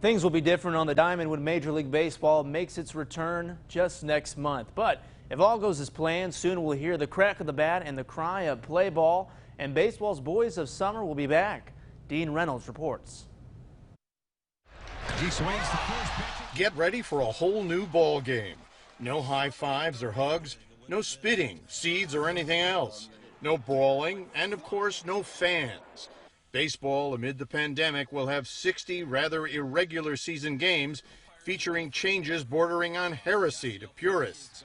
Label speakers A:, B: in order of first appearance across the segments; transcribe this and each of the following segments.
A: Things will be different on the diamond when Major League Baseball makes its return just next month. But if all goes as planned, soon we'll hear the crack of the bat and the cry of play ball, and baseball's boys of summer will be back. Dean Reynolds reports.
B: He swings the first pitch.
C: Get ready for a whole new ball game. No high fives or hugs, no spitting, seeds, or anything else. No brawling, and of course, no fans. Baseball, amid the pandemic, will have 60 rather irregular season games featuring changes bordering on heresy to purists.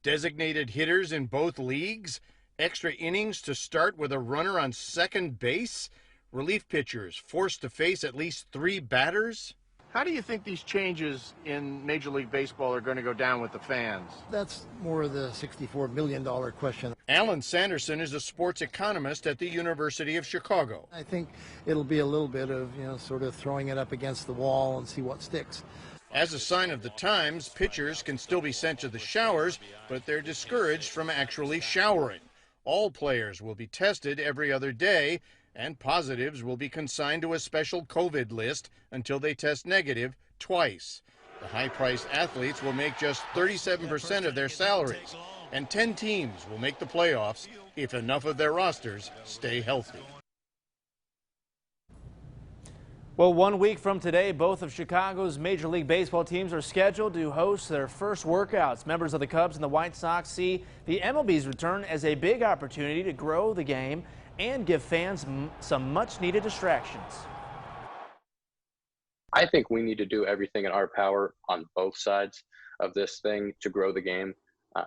C: Designated hitters in both leagues, extra innings to start with a runner on second base, relief pitchers forced to face at least 3 batters. How do you think these changes in Major League Baseball are going to go down with the fans?
D: That's more of the $64 million question.
C: Alan Sanderson is a sports economist at the University of Chicago.
D: I think it'll be a little bit of, sort of throwing it up against the wall and see what sticks.
C: As a sign of the times, pitchers can still be sent to the showers, but they're discouraged from actually showering. All players will be tested every other day, and positives will be consigned to a special COVID list until they test negative twice. The high-priced athletes will make just 37% of their salaries, and 10 teams will make the playoffs if enough of their rosters stay healthy.
A: Well, 1 week from today, both of Chicago's Major League Baseball teams are scheduled to host their first workouts. Members of the Cubs and the White Sox see the MLB's return as a big opportunity to grow the game and give fans some much-needed distractions.
E: I think we need to do everything in our power on both sides of this thing to grow the game.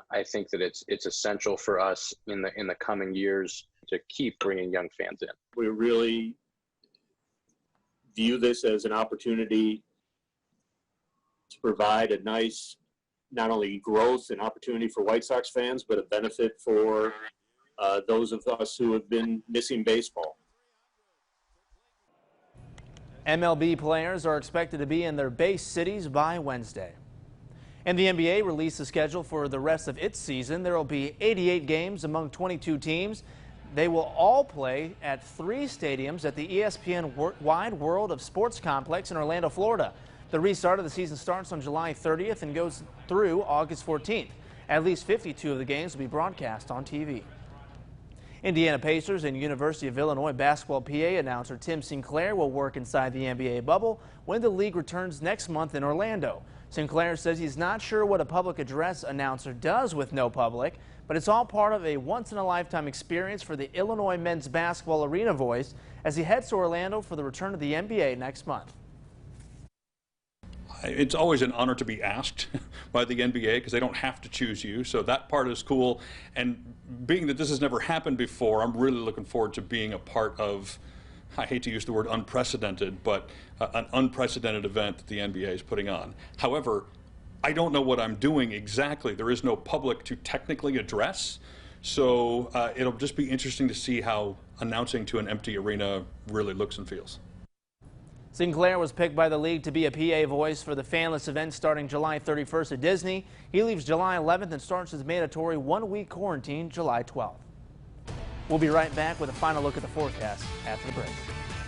E: I think that it's essential for us in the coming years to keep bringing young fans in.
F: We really view this as an opportunity to provide a nice, not only growth and opportunity for White Sox fans, but a benefit for those of us who have been missing baseball.
A: MLB players are expected to be in their base cities by Wednesday. And the NBA released the schedule for the rest of its season. There will be 88 games among 22 teams. They will all play at 3 stadiums at the ESPN Wide World of Sports Complex in Orlando, Florida. The restart of the season starts on July 30th and goes through August 14th. At least 52 of the games will be broadcast on TV. Indiana Pacers and University of Illinois basketball PA announcer Tim Sinclair will work inside the NBA bubble when the league returns next month in Orlando. Sinclair says he's not sure what a public address announcer does with no public, but it's all part of a once-in-a-lifetime experience for the Illinois men's basketball arena voice as he heads to Orlando for the return of the NBA next month.
G: It's always an honor to be asked by the NBA because they don't have to choose you, so that part is cool. And being that this has never happened before, I'm really looking forward to being a part of, I hate to use the word unprecedented, but an unprecedented event that the NBA is putting on. However, I don't know what I'm doing exactly. There is no public to technically address, so it'll just be interesting to see how announcing to an empty arena really looks and feels.
A: Sinclair was picked by the league to be a PA voice for the fanless event starting July 31st at Disney. He leaves July 11th and starts his mandatory 1-week quarantine July 12th. We'll be right back with a final look at the forecast after the break.